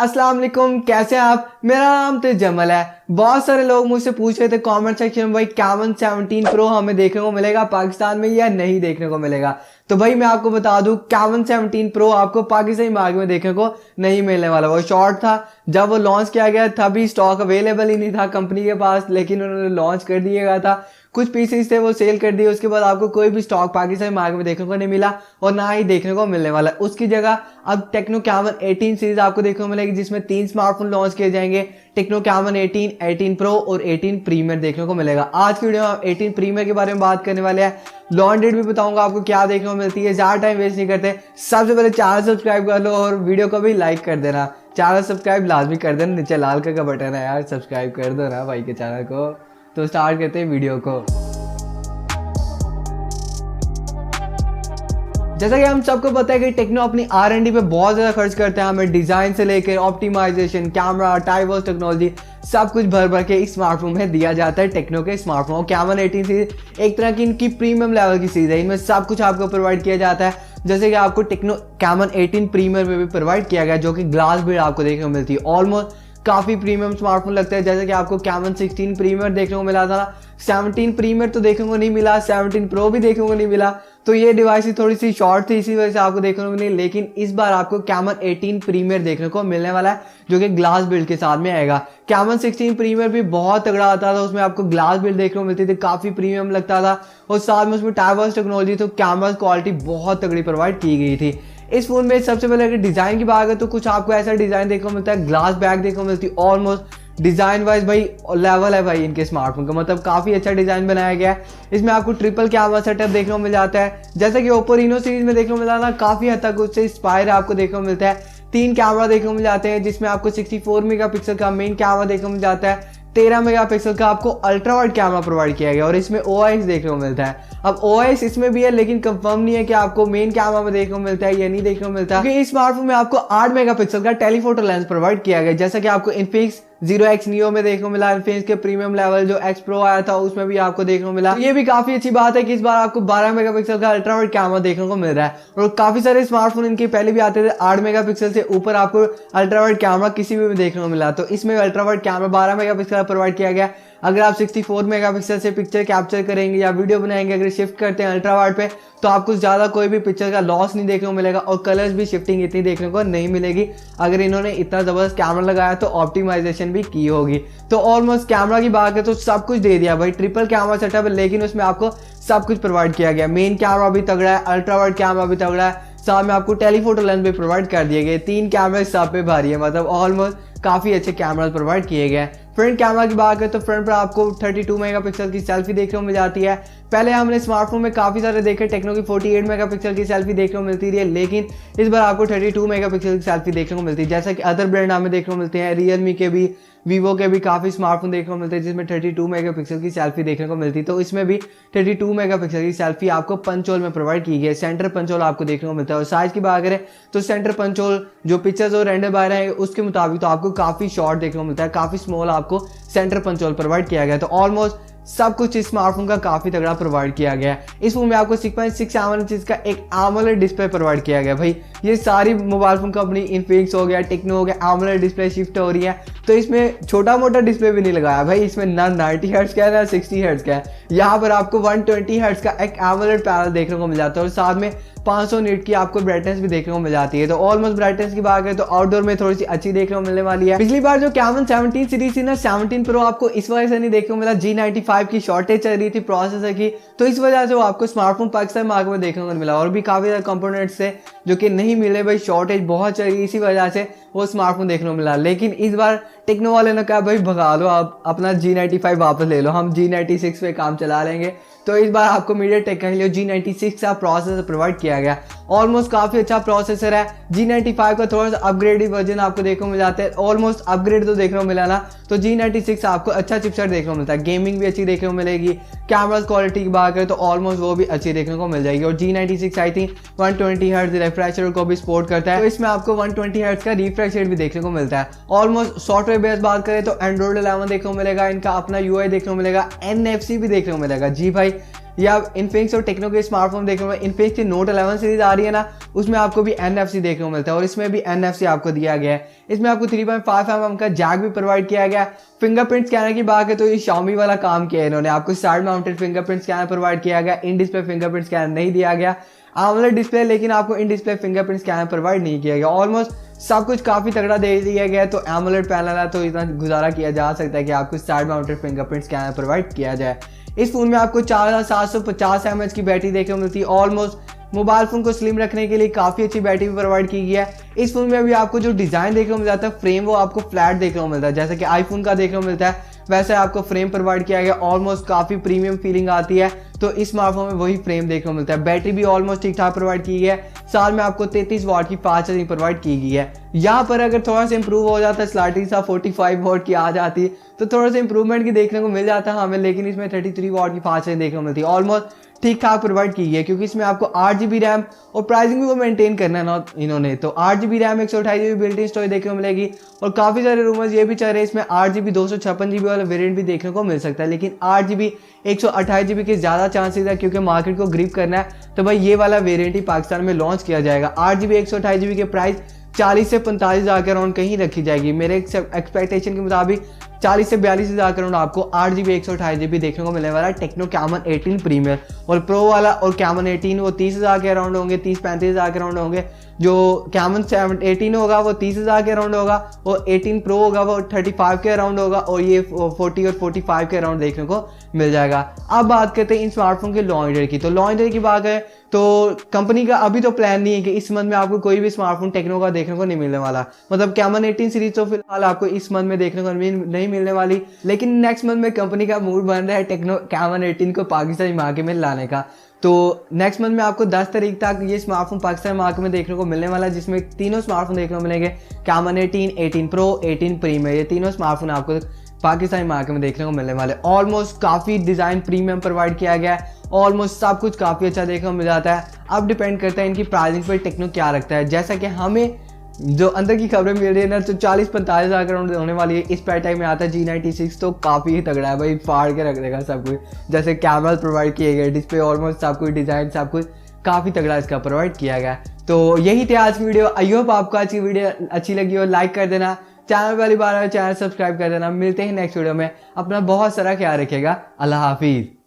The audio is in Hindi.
अस्सलाम वालेकुम, कैसे हैं आप। मेरा नाम तो जमल है। बहुत सारे लोग मुझसे पूछ रहे थे कमेंट सेक्शन में, भाई Camon 17 Pro हमें देखने को मिलेगा पाकिस्तान में या नहीं देखने को मिलेगा। तो भाई मैं आपको बता दूं, Camon 17 Pro आपको पाकिस्तानी मार्केट में देखने को नहीं मिलने वाला। वो शॉर्ट था, जब वो लॉन्च किया गया तभी स्टॉक अवेलेबल ही नहीं था कंपनी के पास, लेकिन उन्होंने लॉन्च कर दिया गया था। कुछ पीसेस थे वो सेल कर दिए, उसके बाद आपको कोई भी स्टॉक पाकिस्तानी मार्केट में देखने को नहीं मिला और ना ही देखने को मिलने वाला। उसकी जगह अब टेक्नो कैमन 18 सीरीज आपको देखने को मिलेगी, जिसमें 3 स्मार्टफोन लॉन्च किए जाएंगे। टेक्नो कैमन 18, 18 प्रो और 18 प्रीमियर देखने को मिलेगा। आज की वीडियो में हम 18 प्रीमियर के बारे में बात करने वाले हैं। लॉन्च डेट भी बताऊंगा आपको क्या देखने को मिलती है। ज्यादा टाइम वेस्ट नहीं करते, सबसे पहले चैनल सब्सक्राइब कर लो और वीडियो को भी लाइक कर देना। चैनल सब्सक्राइब लाजमी कर देना, नीचे लाल कलर का बटन है यार, सब्सक्राइब कर दो ना भाई के चैनल को। तो स्टार्ट करते हैं वीडियो को। जैसा कि हम सबको पता है कि टेक्नो अपनी R&D पे बहुत ज़्यादा खर्च करते हैं। हमें डिज़ाइन से लेकर ऑप्टिमाइजेशन, कैमरा, टाइवर्स टेक्नोलॉजी सब कुछ भर भर के इस स्मार्टफोन में दिया जाता है टेक्नो के स्मार्टफोन। Camon 18 सीरीज एक तरह की इनकी प्रीमियम लेवल की सीरीज है, इनमें सब कुछ आपको प्रोवाइड किया जाता है। जैसे कि आपको टेक्नो Camon 18 प्रीमियर में भी प्रोवाइड किया गया, जो कि ग्लास बिल्ड आपको देखने को मिलती है। ऑलमोस्ट काफ़ी प्रीमियम स्मार्टफोन लगता है। जैसे कि आपको Camon 16 प्रीमियर देखने को मिला था, 17 प्रीमियर तो देखने को नहीं मिला, 17 प्रो भी देखने को नहीं मिला। तो ये डिवाइस ही थोड़ी सी शॉर्ट थी, इसी वजह से आपको देखने को मिली। लेकिन इस बार आपको Camon 18 प्रीमियर देखने को मिलने वाला है, जो कि ग्लास बिल्ड के साथ में आएगा। Camon 16 प्रीमियर भी बहुत तगड़ा आता था, उसमें आपको ग्लास बिल्ड देखने को मिलती थी, काफ़ी प्रीमियम लगता था और साथ में उसमें टाइवर्स टेक्नोलॉजी, तो कैमरा क्वालिटी बहुत तगड़ी प्रोवाइड की गई थी। इस फोन में सबसे पहले अगर डिज़ाइन की बात है तो कुछ आपको ऐसा डिज़ाइन देखने को मिलता है, ग्लास बैक देखने को मिलती है। ऑलमोस्ट डिज़ाइन वाइज भाई लेवल है भाई इनके स्मार्टफोन का, मतलब काफ़ी अच्छा डिज़ाइन बनाया गया है। इसमें आपको ट्रिपल कैमरा सेटअप देखने को मिल जाता है, जैसा कि ओप्पो रीनो सीरीज में देखने को मिला ना, काफ़ी हद तक उससे इंस्पायर आपको देखने को मिलता है। 3 कैमरा देखने को मिल जाते हैं, जिसमें आपको 64 मेगापिक्सल का मेन कैमरा देखने को मिल जाता है, 13 मेगापिक्सल का आपको अल्ट्रा वाइड कैमरा प्रोवाइड किया गया और इसमें OIS देखने को मिलता है। अब OIS इसमें भी है, लेकिन कंफर्म नहीं है कि आपको मेन कैमरा में देखने को मिलता है या नहीं देखने को मिलता है, क्योंकि इस स्मार्टफोन में आपको 8 मेगापिक्सल का टेलीफोटो लेंस प्रोवाइड किया गया, जैसा कि आपको इनफिनिक्स 0X Neo में देखने को मिला। इनफिनिक्स के प्रीमियम लेवल जो X Pro आया था उसमें भी आपको देखने को मिला। तो ये भी काफी अच्छी बात है कि इस बार आपको 12 मेगापिक्सल का अल्ट्रा वाइड कैमरा देखने को मिल रहा है। और काफी सारे स्मार्टफोन इनके पहले भी आते थे 8 मेगापिक्सल से ऊपर आपको अल्ट्रा वाइड कैमरा किसी भी देखने को मिला। तो इसमें अल्ट्रा वाइड कैमरा 12 मेगापिक्सल का प्रोवाइड किया गया। अगर आप 64 मेगापिक्सल से पिक्चर कैप्चर करेंगे या वीडियो बनाएंगे, अगर शिफ्ट करते हैं अल्ट्रा वाइड पे, तो आपको ज़्यादा कोई भी पिक्चर का लॉस नहीं देखने को मिलेगा और कलर्स भी शिफ्टिंग इतनी देखने को नहीं मिलेगी। अगर इन्होंने इतना ज़बरदस्त कैमरा लगाया तो ऑप्टिमाइजेशन भी की होगी। तो ऑलमोस्ट कैमरा की बात है तो सब कुछ दे दिया भाई, ट्रिपल कैमरा सेटअप है, लेकिन उसमें आपको सब कुछ प्रोवाइड किया गया। मेन कैमरा भी तगड़ा है, अल्ट्रा वाइड कैमरा भी तगड़ा है, साथ में आपको टेलीफोटो लेंस भी प्रोवाइड कर दिए गए। 3 कैमरे सब पे भारी है, मतलब ऑलमोस्ट काफ़ी अच्छे कैमरा प्रोवाइड किए गए। फ्रंट कैमरा की बात करें तो फ्रंट पर आपको 32 मेगापिक्सल की सेल्फी देखने को मिल जाती है। पहले हमने स्मार्टफोन में काफ़ी सारे देखे, टेक्नो की 48 मेगापिक्सल की सेल्फी देखने को मिलती थी, लेकिन इस बार आपको 32 मेगापिक्सल की सेल्फी देखने को मिलती है। जैसा कि अदर ब्रांड हमें देखने को मिलते हैं, रियलमी के भी, वीवो के भी काफ़ी स्मार्टफोन देखने को मिलते हैं जिसमें 32 मेगापिक्सल की सेल्फी देखने को मिलती है। तो इसमें भी 32 मेगापिक्सल की सेल्फी आपको पंच होल में प्रोवाइड की गई है। सेंटर पंच होल आपको देखने को मिलता है। और साइज की बात करें तो सेंटर पंच होल जो पिक्चर्स और रेंडर बाय रहे हैं उसके मुताबिक तो आपको काफ़ी शॉर्ट देखने को मिलता है, काफ़ी स्मॉल आपको सेंटर पंच होल प्रोवाइड किया गया है। तो ऑलमोस्ट सब कुछ इस स्मार्टफोन का काफी तगड़ा प्रोवाइड किया गया है। इस फोन में आपको 6.6 इंच का एक AMOLED डिस्प्ले प्रोवाइड किया गया। भाई ये सारी मोबाइल फोन कंपनी, इनफिनिक्स हो गया, टेक्नो हो गया, AMOLED डिस्प्ले शिफ्ट हो रही है, तो इसमें छोटा मोटा डिस्प्ले भी नहीं लगाया भाई। इसमें ना 90 हर्ट्ज का है ना 60 हर्ट्ज का है, यहाँ पर आपको 120 हर्ट्ज का एक AMOLED पैनल देखने को मिल जाता है और साथ में 500 निट की आपको ब्राइटनेस भी देखने को मिल जाती है। तो ऑलमोस्ट ब्राइटनेस की बात करें तो आउटडोर में थोड़ी सी अच्छी देखने को मिलने वाली है। पिछली बार जो Camon 17 सीरीज थी ना, 17 प्रो आपको इस वजह से नहीं देखने को मिला, G95 की शॉर्टेज चल रही थी प्रोसेसर की, तो इस वजह से वो आपको स्मार्टफोन पाकिस्तान मार्केट में देखने को मिला। और भी काफी सारे कंपोनेंट्स थे जो कि नहीं मिले भाई, शॉर्टेज बहुत चल रही, इसी वजह से वो स्मार्टफोन देखने को मिला। लेकिन इस बार टेक्नो वाले ने कहा भाई भगा लो, आप अपना G95 वापस ले लो, हम G96 पे काम चला लेंगे। तो इस बार आपको MediaTek का G96 का प्रोसेसर प्रोवाइड किया गया। ऑलमोस्ट काफ़ी अच्छा प्रोसेसर है। G95 का थोड़ा सा अपग्रेडेड वर्जन आपको देखने को मिल जाता है, ऑलमोस्ट अपग्रेड तो देखने को मिला ना, तो G96 आपको अच्छा चिपसेट देखने को मिलता है, गेमिंग भी अच्छी देखने को मिलेगी। कैमरा क्वालिटी की बात करें तो ऑलमोस्ट वो भी अच्छी देखने को मिल जाएगी। और G96 I think 120 hertz refresh rate को भी सपोर्ट करता है, तो इसमें आपको 120 हर्ट्ज का रिफ्रेश रेट भी देखने को मिलता है। ऑलमोस्ट सॉफ्टवेयर बेस्ड बात करें तो एंड्रॉइड 11 देखने को मिलेगा, इनका अपना UI देखने को मिलेगा, NFC भी देखने को मिलेगा। जी भाई ये आप इन्फिनिक्स और टेक्नो के स्मार्टफोन देखने को, इन्फिनिक्स की नोट 11 सीरीज आ रही है ना, उसमें आपको भी NFC देखने को मिलता है और इसमें भी NFC आपको दिया गया है। इसमें आपको 3.5mm का जैक भी प्रोवाइड किया गया है। फिंगरप्रिंट स्कैनर की बात है तो ये Xiaomi वाला काम किया है इन्होंने, आपको side mounted fingerprint scanner provide किया गया, इन डिस्प्ले फिंगरप्रिंट स्कैनर नहीं दिया गया। AMOLED डिस्प्ले लेकिन आपको in display fingerprint scanner provide नहीं किया गया। ऑलमोस्ट सब कुछ काफी तगड़ा दे दिया गया है। तो AMOLEड पैनल है तो इतना गुजारा किया जा सकता है कि आपको side mounted fingerprint scanner provide किया जाए। इस फोन में आपको 4750 mAh की बैटरी देखने को मिलती है। ऑलमोस्ट मोबाइल फोन को स्लिम रखने के लिए काफी अच्छी बैटरी प्रोवाइड की गई है। इस फोन में अभी आपको जो डिजाइन देखने को मिल जाता है, फ्रेम वो आपको फ्लैट देखने को मिलता है, जैसे कि आईफोन का देखने को मिलता है वैसे आपको फ्रेम प्रोवाइड किया गया। ऑलमोस्ट काफी प्रीमियम फीलिंग आती है, तो इस स्मार्टफोन में वही फ्रेम देखने को मिलता है। बैटरी भी ऑलमोस्ट ठीक ठाक प्रोवाइड की गई है। साल में आपको 33 वाट की फास्ट चार्जिंग प्रोवाइड की गई है। यहाँ पर अगर थोड़ा सा इंप्रूव हो जाता है, स्लाइटली सा 45 वाट की आ जाती तो थोड़ा सा इंप्रूवमेंट की देखने को मिल जाता है हमें, लेकिन इसमें 33 वाट की फास्ट चार्जिंग देखने को मिलती है। ऑलमोस्ट ठीक ठाक प्रोवाइड की है, क्योंकि इसमें आपको 8GB रैम और प्राइसिंग भी वो मेंटेन करना है ना इन्होंने, तो 8GB RAM 128GB built in storage देखने को मिलेगी। और काफी सारे रूमर्स ये भी चल रहे हैं इसमें 8GB 256GB वाला वेरिएंट भी देखने को मिल सकता है, लेकिन 8GB 128GB के ज्यादा चांसेस है, क्योंकि मार्केट को ग्रिप करना है तो भाई ये वाला वेरिएंट ही पाकिस्तान में लॉन्च किया जाएगा। 8GB 128GB के प्राइस 40 से 45 हज़ार के अराउंड कहीं रखी जाएगी। मेरे एक्सपेक्टेशन के मुताबिक 40 से 42 हज़ार के अराउंड आपको 8GB 128GB देखने को मिलने वाला है टेक्नो कैमन 18 प्रीमियर। और प्रो वाला और कैमन 18 वो 30 हज़ार के अराउंड होंगे, 30-35 हज़ार के अराउंड होंगे। जो कैमन 18 होगा वो 30 हज़ार के अराउंड होगा, और 18 प्रो होगा वो 35 के अराउंड होगा, और ये 40 और 45 के अराउंड देखने को मिल जाएगा। अब बात करते हैं इन स्मार्टफोन के लॉन्च डेट की। तो लॉन्च डेट की बात है तो कंपनी का अभी तो प्लान नहीं है कि इस मंथ में आपको कोई भी स्मार्टफोन टेक्नो का देखने को नहीं मिलने वाला। मतलब कैमन 18 सीरीज तो फिलहाल आपको इस मंथ में देखने को नहीं मिलने वाली, लेकिन नेक्स्ट मंथ में कंपनी का मूड बन रहा है टेक्नो कैमन 18 को पाकिस्तानी मार्केट में लाने का। तो नेक्स्ट मंथ में आपको 10 तारीख तक ये स्मार्टफोन पाकिस्तान मार्केट में देखने को मिलने वाला है, जिसमें तीनों स्मार्टफोन देखने को मिलेंगे, कैमन 18, 18 प्रो, 18 प्रीमियर। ये तीनों स्मार्टफोन आपको पाकिस्तानी मार्केट में देखने को मिलने वाले। ऑलमोस्ट काफी डिजाइन प्रीमियम प्रोवाइड किया गया है, ऑलमोस्ट सब कुछ काफी अच्छा देखने को मिल जाता है। अब डिपेंड करता है इनकी प्राइसिंग पर टेक्नो क्या रखता है। जैसा कि हमें जो अंदर की खबरें मिल रही है ना, तो 40-45 हज़ार के अराउंड होने वाली है। इस प्राइस टैग में आता है G96, तो काफ़ी ही तगड़ा है भाई, फाड़ के रख देगा सब कुछ। जैसे कैमरा प्रोवाइड किए गए, डिस्प्ले ऑलमोस्ट सब कुछ, डिजाइन सब कुछ काफ़ी तगड़ा इसका प्रोवाइड किया गया। तो यही थे आज की वीडियो। आई होप आपको आज की वीडियो अच्छी लगी हो। लाइक कर देना, चैनल पहली बार आए चैनल सब्सक्राइब कर देना। मिलते हैं नेक्स्ट वीडियो में। अपना बहुत सारा ख्याल रखिएगा। अल्लाह हाफिज़।